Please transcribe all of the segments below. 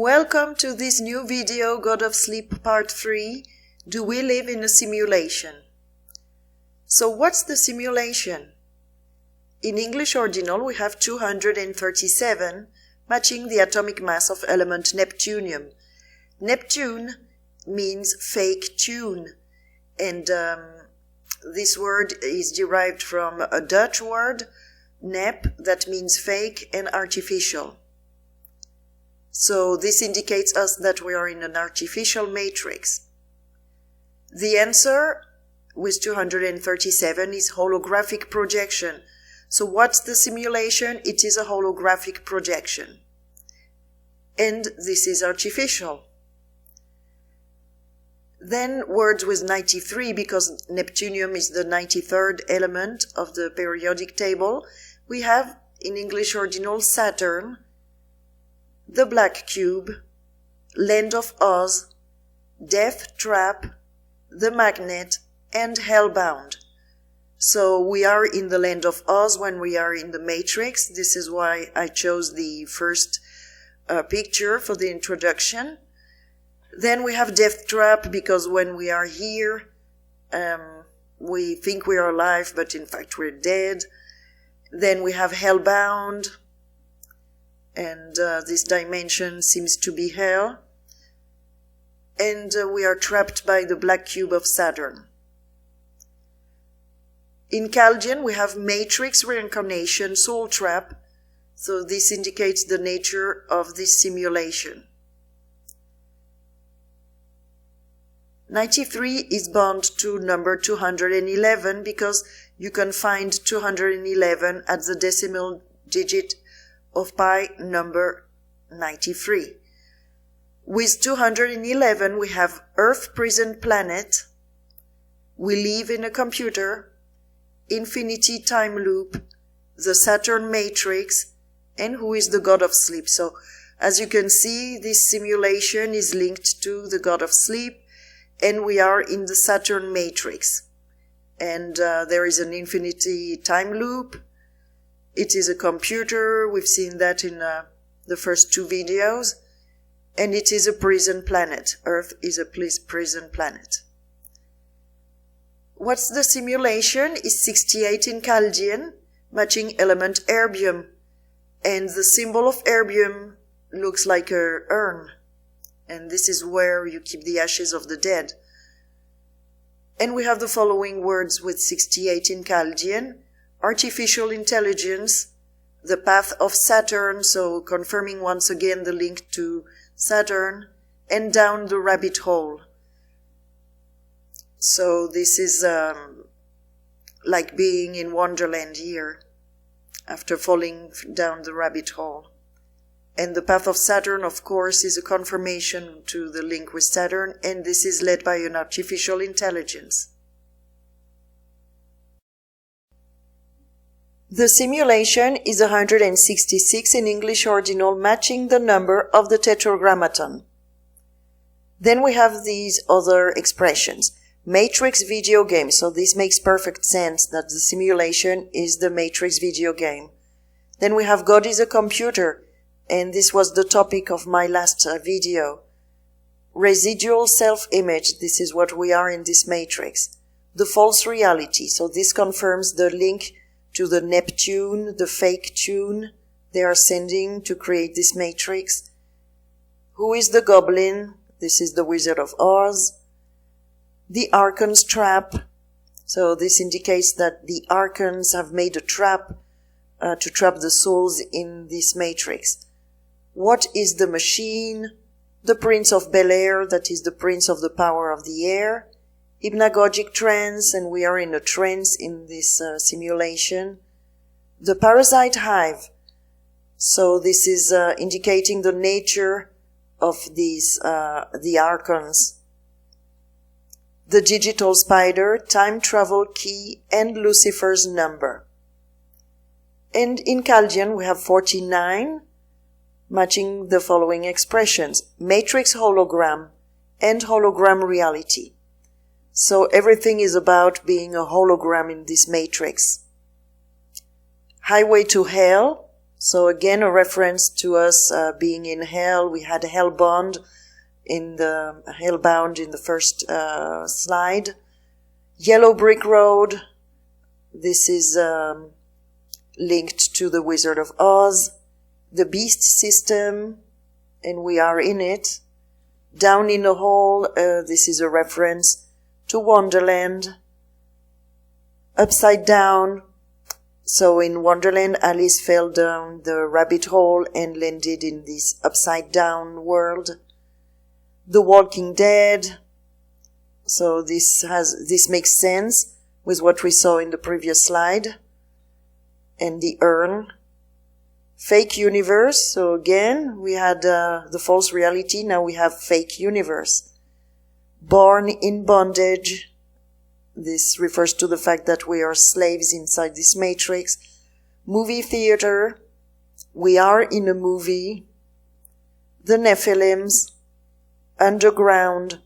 Welcome to this new video, God of Sleep Part 3, Do We Live in a Simulation? So what's the simulation? In English ordinal we have 237, matching the atomic mass of element neptunium. Neptune means fake tune, and this word is derived from a Dutch word, nep, that means fake and artificial. So this indicates us that we are in an artificial matrix. The answer with 237 is holographic projection. So what's the simulation? It is a holographic projection. And this is artificial. Then words with 93, because neptunium is the 93rd element of the periodic table, we have in English ordinal Saturn, the Black Cube, Land of Oz, Death Trap, the Magnet, and Hellbound. So we are in the Land of Oz when we are in the Matrix. This is why I chose the first picture for the introduction. Then we have Death Trap, because when we are here, we think we are alive, but in fact we're dead. Then we have Hellbound, and this dimension seems to be hell. And we are trapped by the black cube of Saturn. In Chaldean, we have matrix, reincarnation, soul trap. So this indicates the nature of this simulation. 93 is bound to number 211 because you can find 211 at the decimal digit of pi number 93. With 211 we have Earth prison planet, we live in a computer, infinity time loop, the Saturn matrix, and who is the god of sleep. So as you can see, this simulation is linked to the god of sleep, and we are in the Saturn matrix. And there is an infinity time loop. It is a computer, we've seen that in the first two videos, and it is a prison planet. Earth is a prison planet. What's the simulation? Is 68 in Chaldean, matching element erbium, and the symbol of erbium looks like an urn, and this is where you keep the ashes of the dead. And we have the following words with 68 in Chaldean: artificial intelligence, the path of Saturn, so confirming once again the link to Saturn, and down the rabbit hole. So this is like being in Wonderland here, after falling down the rabbit hole. And the path of Saturn, of course, is a confirmation to the link with Saturn, and this is led by an artificial intelligence. The simulation is 166 in English ordinal, matching the number of the tetragrammaton. Then we have these other expressions. Matrix video game, so this makes perfect sense that the simulation is the Matrix video game. Then we have God is a computer, and this was the topic of my last video. Residual self-image, this is what we are in this matrix. The false reality, so this confirms the link to the Neptune, the fake tune they are sending to create this matrix. Who is the goblin? This is the Wizard of Oz. The Archon's trap. So this indicates that the Archons have made a trap to trap the souls in this matrix. What is the machine? The Prince of Bel-Air, that is the Prince of the Power of the Air. Hypnagogic trance, and we are in a trance in this simulation. The parasite hive, so this is indicating the nature of these, the archons. The digital spider, time travel key, and Lucifer's number. And in Chaldean we have 49, matching the following expressions: matrix hologram and hologram reality. So everything is about being a hologram in this matrix. Highway to hell, So again, a reference to us being in hell. We had hellbound in the first slide. Yellow brick road. This is linked to the Wizard of Oz. The beast system, and we are in it. Down in the hole, this is a reference to Wonderland. Upside down. So in Wonderland, Alice fell down the rabbit hole and landed in this upside down world. The Walking Dead. So this makes sense with what we saw in the previous slide. And the urn. Fake universe. So again, we had the false reality. Now we have fake universe. Born in bondage. This refers to the fact that we are slaves inside this matrix. Movie theater. We are in a movie. The Nephilims. Underground.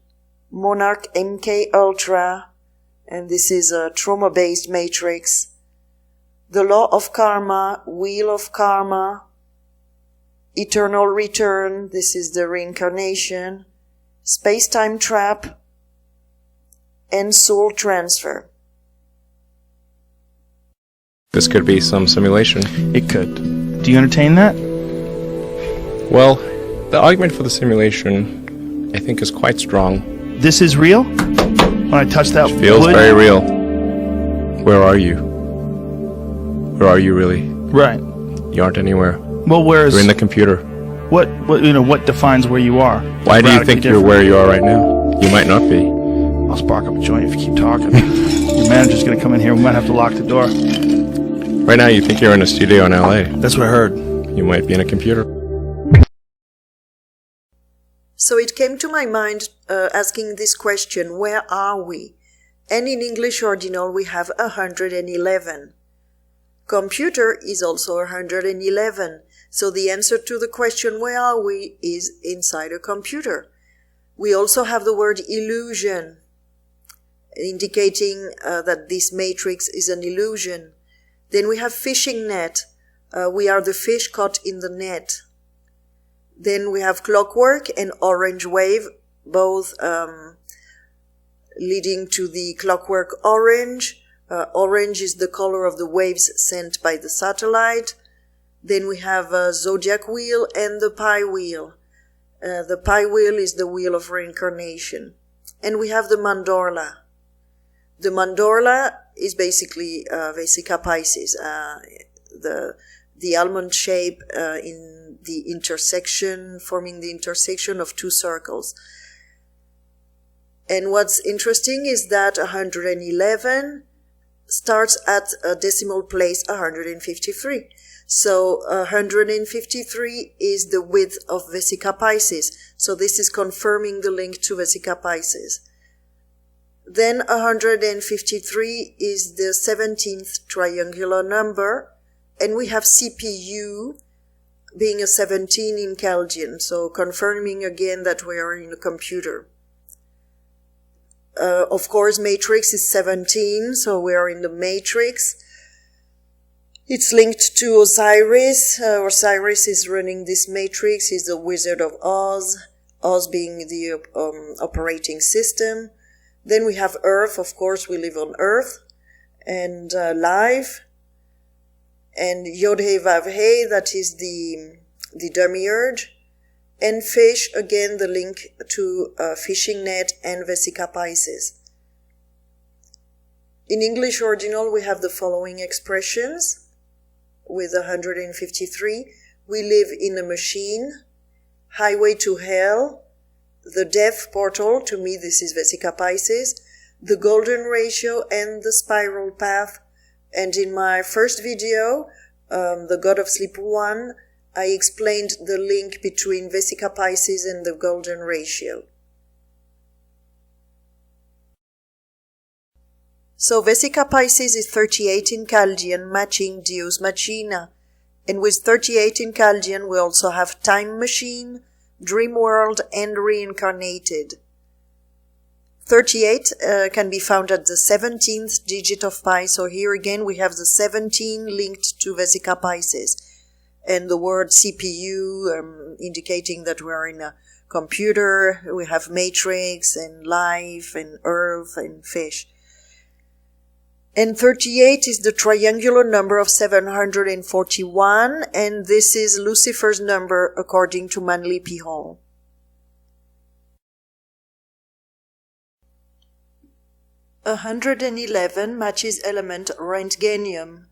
Monarch MK Ultra. And this is a trauma-based matrix. The Law of Karma, Wheel of Karma, Eternal Return, this is the reincarnation, Space-Time Trap, and Soul Transfer. This could be some simulation. It could. Do you entertain that? Well, the argument for the simulation, I think, is quite strong. This is real? When I touch that It feels wood? very real. Where are you? Where are you really? Right. You aren't anywhere. Well, where's... You're in the computer. What defines where you are? Why do you think you're where you are right now? You might not be. I'll spark up a joint if you keep talking. Your manager's gonna come in here. We might have to lock the door. Right now you think you're in a studio in LA. That's what I heard. You might be in a computer. So it came to my mind asking this question, where are we? And in English Ordinal we have 111. Computer is also 111. So the answer to the question, where are we, is inside a computer. We also have the word illusion, indicating that this matrix is an illusion. Then we have fishing net. We are the fish caught in the net. Then we have clockwork and orange wave, both leading to the clockwork orange. Orange is the color of the waves sent by the satellite. Then we have a zodiac wheel and the pi wheel. The pi wheel is the wheel of reincarnation. And we have the mandorla. The mandorla is basically Vesica Piscis, the almond shape in the intersection, forming the intersection of two circles. And what's interesting is that 111 starts at a decimal place 153. So 153 is the width of Vesica Piscis. So this is confirming the link to Vesica Piscis. Then 153 is the 17th triangular number, and we have CPU being a 17 in Chaldean, so confirming again that we are in a computer. Of course, matrix is 17, so we are in the matrix. It's linked to Osiris. Osiris is running this matrix. He's the Wizard of Oz, Oz being the operating system. Then we have Earth. Of course, we live on Earth. And life. And Yod He Vav He, that is the demiurge. And fish, again, the link to fishing net and Vesica Piscis. In English Ordinal, we have the following expressions. With 153, we live in a machine, highway to hell, the death portal, to me this is Vesica Piscis, the golden ratio and the spiral path. And in my first video, the God of Sleep 1, I explained the link between Vesica Piscis and the golden ratio. So Vesica Piscis is 38 in Chaldean, matching Deus Machina. And with 38 in Chaldean, we also have Time Machine, Dream World, and Reincarnated. 38 can be found at the 17th digit of pi. So here again we have the 17 linked to Vesica Piscis. and the word CPU indicating that we're in a computer. We have matrix and life and earth and fish. And 38 is the triangular number of 741, and this is Lucifer's number according to Manly P. Hall. $111 matches element Rentgenium,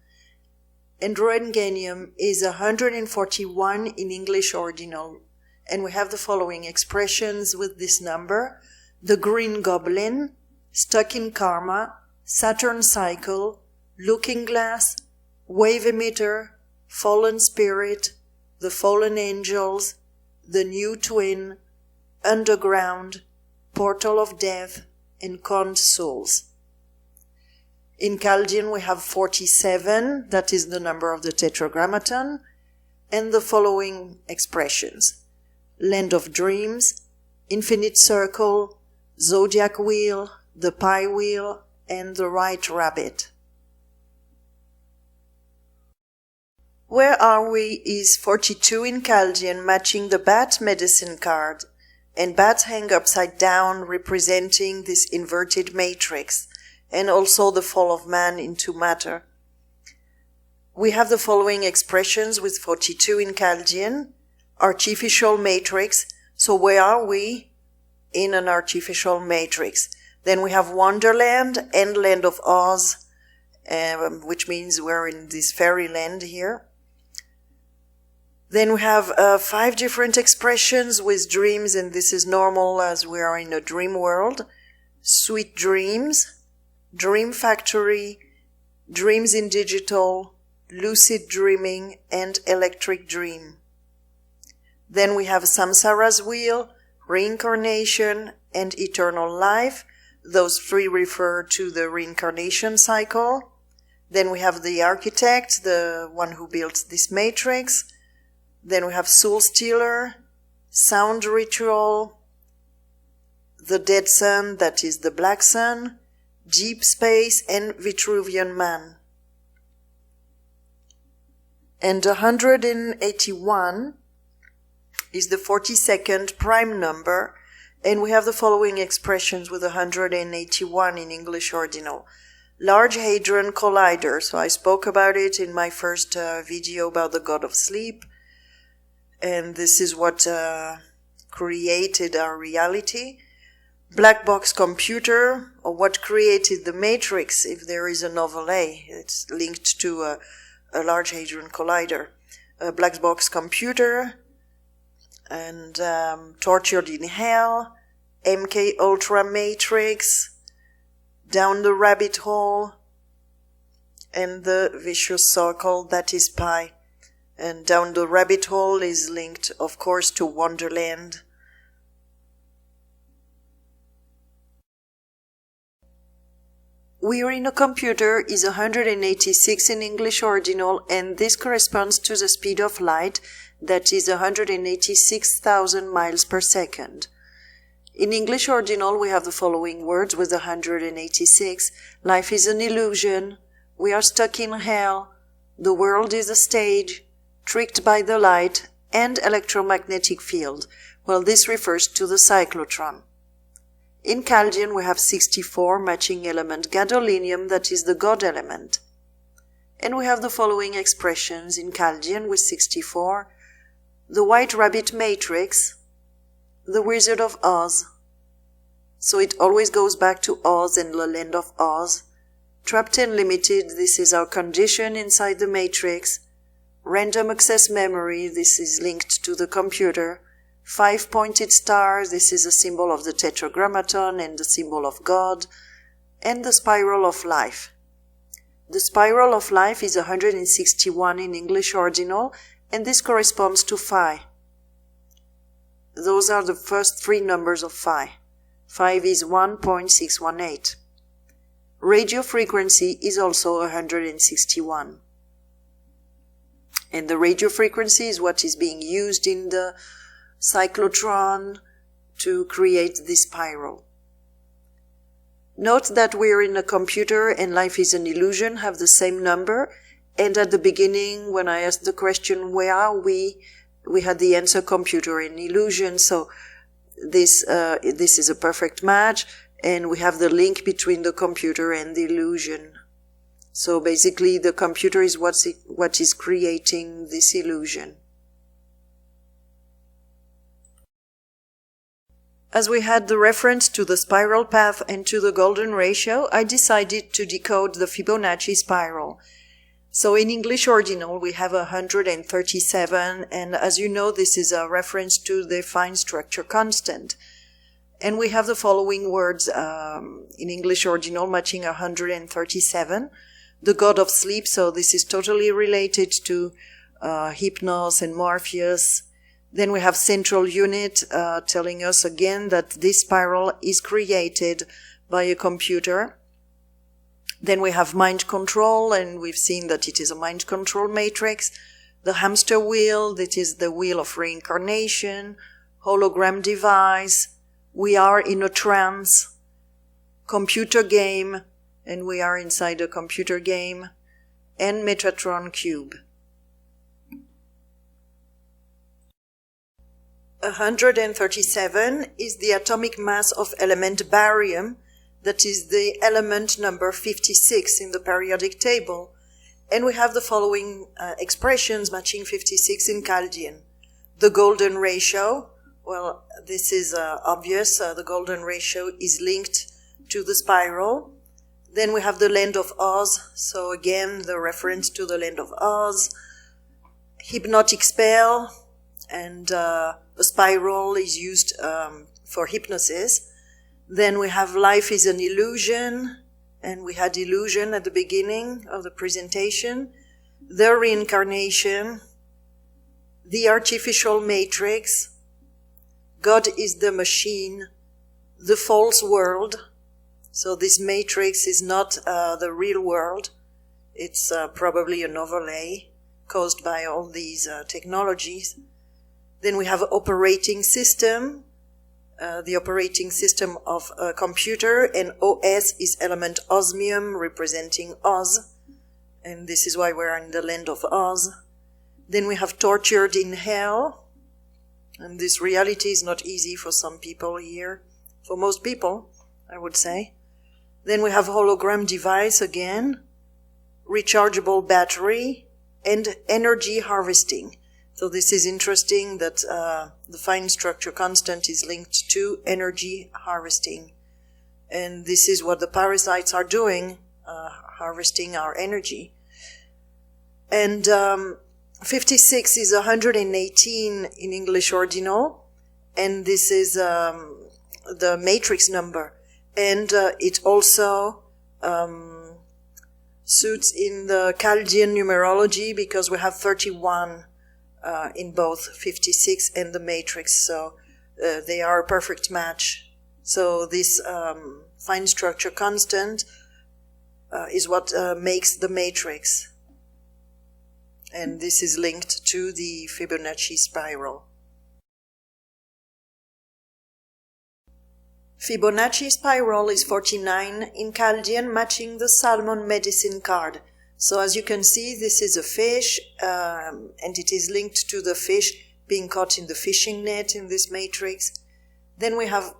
and Rentgenium is 141 in English ordinal. And we have the following expressions with this number: the Green Goblin, Stuck in Karma, Saturn Cycle, Looking Glass, Wave Emitter, Fallen Spirit, the Fallen Angels, the New Twin, Underground, Portal of Death, and Conned Souls. In Chaldean we have 47, that is the number of the Tetragrammaton, and the following expressions: Land of Dreams, Infinite Circle, Zodiac Wheel, the Pi Wheel, and the Right Rabbit. Where Are We is 42 in Chaldean, matching the Bat medicine card, and bats hang upside down, representing this inverted matrix, and also the fall of man into matter. We have the following expressions with 42 in Chaldean: artificial matrix. So where are we? In an artificial matrix. Then we have Wonderland and Land of Oz, which means we're in this fairyland here. Then we have 5 different expressions with dreams, and this is normal as we are in a dream world. Sweet Dreams, Dream Factory, Dreams in Digital, Lucid Dreaming, and Electric Dream. Then we have Samsara's Wheel, Reincarnation, and Eternal Life. Those 3 refer to the reincarnation cycle. Then we have the Architect, the one who built this matrix. Then we have Soul Stealer, Sound Ritual, the Dead Sun, that is the Black Sun, Deep Space, and Vitruvian Man. And 181 is the 42nd prime number, and we have the following expressions with 181 in English ordinal. Large Hadron Collider, so I spoke about it in my first video about the God of Sleep, and this is what created our reality. Black Box Computer, or what created the Matrix, if there is an overlay. It's linked to a Large Hadron Collider. Black Box Computer, and Tortured in Hell, MK Ultra Matrix, Down the Rabbit Hole, and the Vicious Circle, that is Pi. And Down the Rabbit Hole is linked, of course, to Wonderland. We are in a computer is 186 in English ordinal, and this corresponds to the speed of light, that is 186,000 miles per second. In English ordinal, we have the following words with 186. Life is an illusion. We are stuck in hell. The world is a stage. Tricked by the light and electromagnetic field. Well, this refers to the cyclotron. In Chaldean, we have 64 matching element gadolinium, that is the God element. And we have the following expressions in Chaldean with 64. The White Rabbit Matrix, the Wizard of Oz. So it always goes back to Oz and the Land of Oz. Trapped and Limited, this is our condition inside the matrix. Random access memory, this is linked to the computer. 5-pointed star, this is a symbol of the Tetragrammaton and the symbol of God. And the Spiral of Life. The Spiral of Life is 161 in English ordinal, and this corresponds to Phi. Those are the first 3 numbers of Phi. 5 is 1.618. Radio frequency is also 161. And the radio frequency is what is being used in the cyclotron to create this spiral. Note that we're in a computer and life is an illusion have the same number, And at the beginning, when I asked the question, where are we had the answer computer and illusion. So this is a perfect match, and we have the link between the computer and the illusion. So basically, the computer is what is creating this illusion. As we had the reference to the spiral path and to the golden ratio, I decided to decode the Fibonacci spiral. So in English Ordinal, we have 137, and as you know, this is a reference to the fine structure constant. And we have the following words in English Ordinal matching 137. The god of sleep, so this is totally related to Hypnos and Morpheus. Then we have central unit telling us again that this spiral is created by a computer. Then we have mind control, and we've seen that it is a mind control matrix. The hamster wheel, that is the wheel of reincarnation. Hologram device. We are in a trance. Computer game, and we are inside a computer game. And Metatron cube. 137 is the atomic mass of element barium, that is the element number 56 in the periodic table. And we have the following expressions matching 56 in Chaldean. The golden ratio, well, this is obvious. The golden ratio is linked to the spiral. Then we have the land of Oz, so again, the reference to the land of Oz. Hypnotic spell, and the spiral is used for hypnosis. Then we have life is an illusion, and we had illusion at the beginning of the presentation. The reincarnation, the artificial matrix, God is the machine, the false world. So this matrix is not the real world. It's probably an overlay caused by all these technologies. Then we have operating system, the operating system of a computer, and OS is element osmium representing Oz, and this is why we're in the land of Oz. Then we have tortured in hell, and this reality is not easy for some people here, for most people, I would say. Then we have hologram device again, rechargeable battery, and energy harvesting. So this is interesting that the fine structure constant is linked to energy harvesting. And this is what the parasites are doing, harvesting our energy. And 56 is 118 in English Ordinal, and this is the matrix number. And it also suits in the Chaldean numerology because we have 31 in both 56 and the matrix, so they are a perfect match. So this fine structure constant is what makes the matrix, and this is linked to the Fibonacci spiral. Fibonacci spiral is 49 in Chaldean, matching the salmon medicine card. So as you can see, this is a fish, and it is linked to the fish being caught in the fishing net in this matrix. Then we have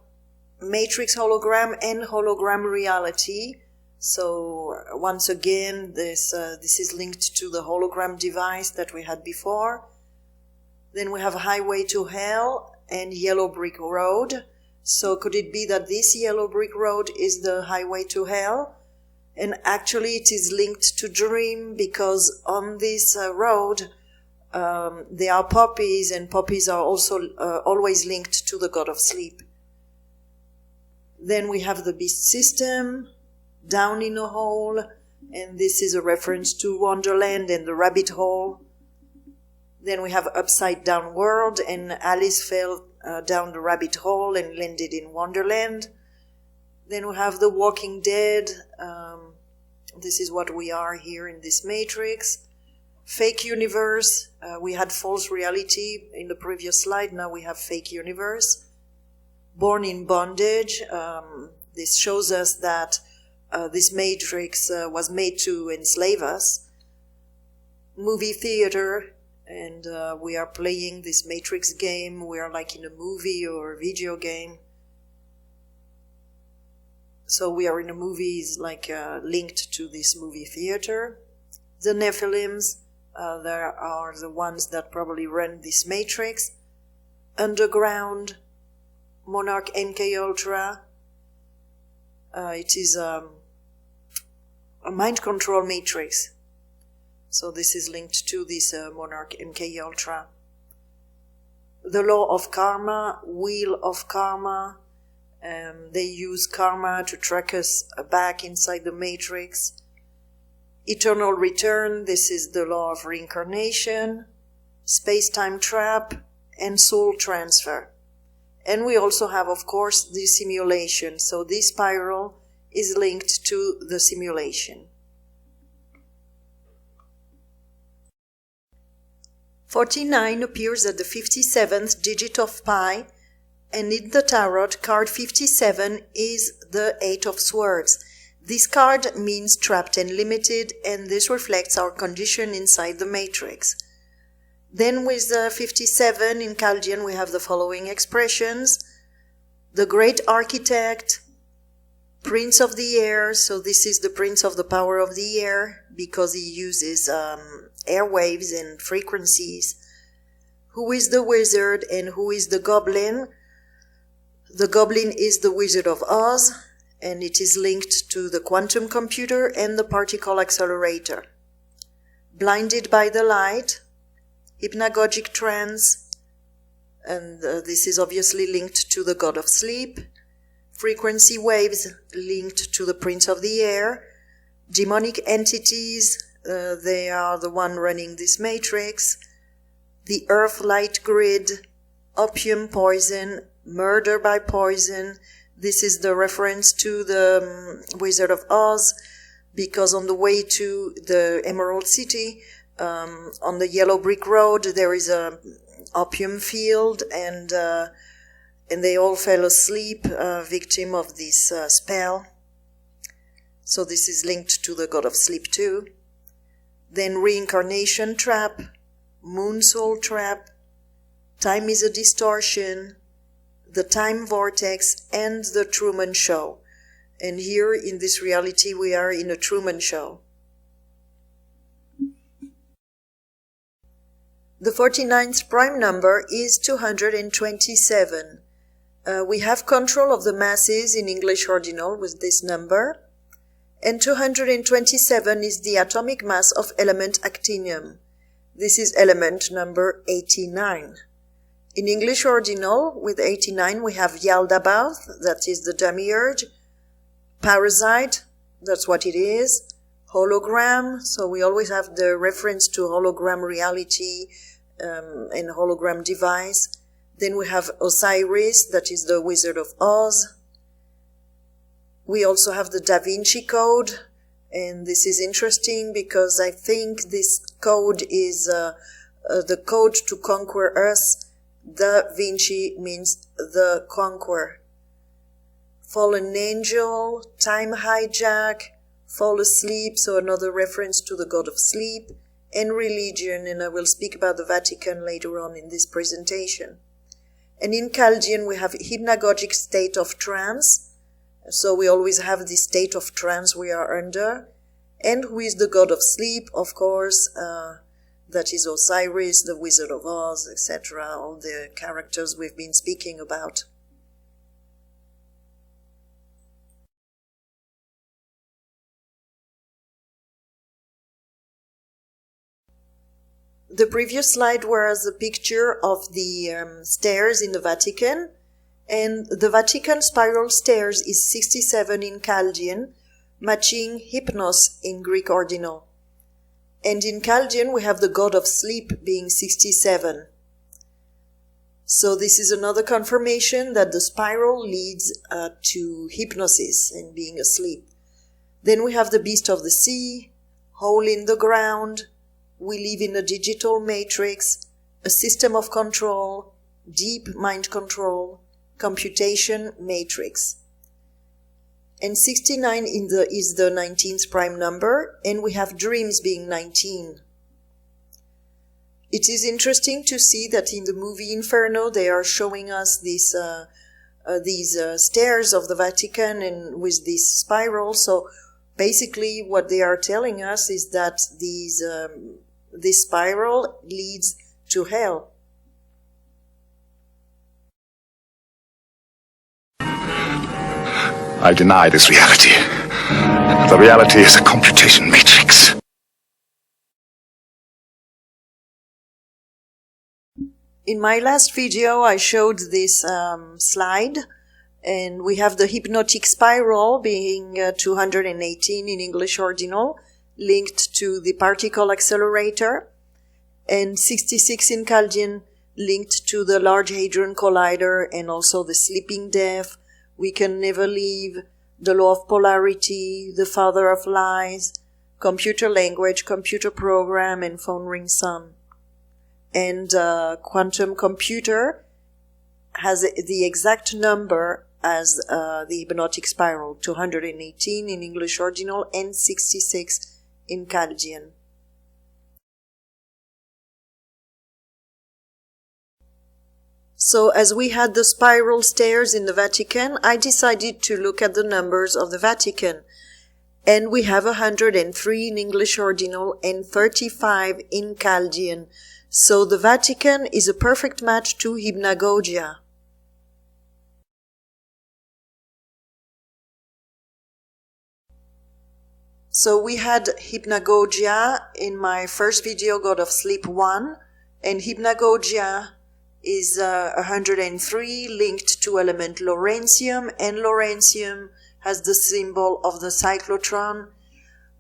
matrix hologram and hologram reality. So once again, this is linked to the hologram device that we had before. Then we have highway to hell and yellow brick road. So could it be that this yellow brick road is the highway to hell? And actually it is linked to dream, because on this road there are poppies, and poppies are also always linked to the god of sleep. Then we have the beast system, down in a hole, and this is a reference to Wonderland and the rabbit hole. Then we have upside down world, and Alice fell down the rabbit hole and landed in Wonderland. Then we have the Walking Dead. This is what we are here in this matrix. Fake universe. We had false reality in the previous slide. Now we have fake universe. Born in bondage. This shows us that this matrix was made to enslave us. movie theater, and we are playing this Matrix game. We are like in a movie or a video game. So we are in a movie is like linked to this movie theater. The Nephilims, there are the ones that probably run this Matrix. Underground, Monarch MK Ultra. It is a mind control matrix. So this is linked to this Monarch MK Ultra. The law of karma, wheel of karma. They use karma to track us back inside the matrix. Eternal return, this is the law of reincarnation. Space-time trap and soul transfer. And we also have, of course, the simulation. So this spiral is linked to the simulation. 49 appears at the 57th digit of pi, and in the tarot, card 57 is the 8 of swords. This card means trapped and limited, and this reflects our condition inside the matrix. Then with the 57 in Chaldean, we have the following expressions. The great architect, prince of the air, so this is the prince of the power of the air, because he uses airwaves and frequencies. Who is the wizard and who is the goblin? The goblin is the Wizard of Oz, and it is linked to the quantum computer and the particle accelerator. Blinded by the light, hypnagogic trance, and this is obviously linked to the god of sleep. Frequency waves linked to the prince of the air. Demonic entities, they are the one running this matrix. The earth light grid, opium poison, murder by poison. This is the reference to the Wizard of Oz, because on the way to the Emerald City, on the yellow brick road, there is a opium field, and they all fell asleep, victim of this spell. So this is linked to the god of sleep too. Then reincarnation trap, moon soul trap, time is a distortion, the time vortex, and the Truman Show. And here in this reality we are in a Truman Show. The 49th prime number is 227. We have control of the masses in English ordinal with this number. And 227 is the atomic mass of element actinium. This is element number 89. In English ordinal, with 89, we have Yaldabaoth, that is the demiurge. Parasite, that's what it is. Hologram, so we always have the reference to hologram reality and hologram device. Then we have Osiris, that is the Wizard of Oz. We also have the Da Vinci Code, and this is interesting because I think this code is the code to conquer us. Da Vinci means the conqueror. Fallen angel, time hijack, fall asleep, so another reference to the god of sleep, and religion, and I will speak about the Vatican later on in this presentation. And in Chaldean we have hypnagogic state of trance, so we always have this state of trance we are under, and who is the god of sleep, of course, that is Osiris, the Wizard of Oz, etc., all the characters we've been speaking about. The previous slide was a picture of the stairs in the Vatican, and the Vatican spiral stairs is 67 in Chaldean, matching hypnos in Greek ordinal. And in Chaldean we have the god of sleep being 67. So this is another confirmation that the spiral leads to hypnosis and being asleep. Then we have the beast of the sea, hole in the ground, we live in a digital matrix, a system of control, deep mind control, computation matrix. And 69 is the 19th prime number, and we have dreams being 19. It is interesting to see that in the movie Inferno they are showing us these stairs of the Vatican and with this spiral. So basically what they are telling us is that this spiral leads to hell. I deny this reality. The reality is a computation matrix. In my last video, I showed this slide, and we have the hypnotic spiral being 218 in English ordinal, linked to the particle accelerator, and 66 in Chaldean, linked to the Large Hadron Collider and also the sleeping death, we can never leave, the law of polarity, the father of lies, computer language, computer program, and phone ring sun. And quantum computer has the exact number as the hypnotic spiral, 218 in English ordinal and 66 in Chaldean. So as we had the spiral stairs in the Vatican, I decided to look at the numbers of the Vatican. And we have 103 in English ordinal and 35 in Chaldean. So the Vatican is a perfect match to hypnagogia. So we had hypnagogia in my first video, God of Sleep 1, and hypnagogia is 103 linked to element Lawrencium, and Lawrencium has the symbol of the cyclotron.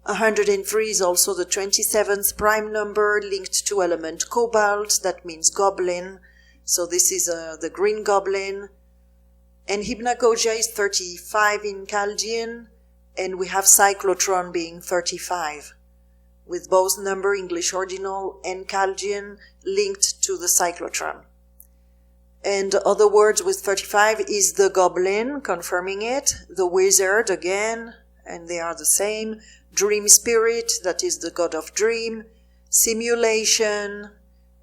103 is also the 27th prime number linked to element cobalt, that means goblin. So this is the green goblin. And hypnagogia is 35 in Chaldean, and we have cyclotron being 35, with both number English ordinal and Chaldean linked to the cyclotron. And other words with 35 is the goblin, confirming it, the wizard again, and they are the same, dream spirit, that is the god of dream, simulation,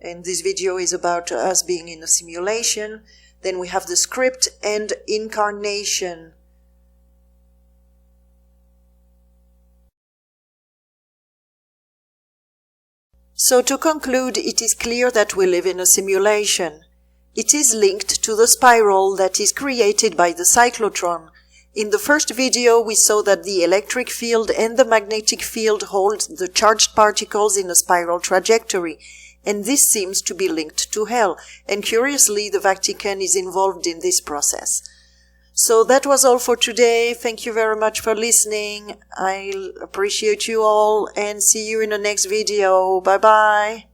and this video is about us being in a simulation. Then we have the script and incarnation. So to conclude, it is clear that we live in a simulation. It is linked to the spiral that is created by the cyclotron. In the first video, we saw that the electric field and the magnetic field hold the charged particles in a spiral trajectory, and this seems to be linked to hell, and curiously, the Vatican is involved in this process. So that was all for today. Thank you very much for listening. I appreciate you all, and see you in the next video. Bye-bye.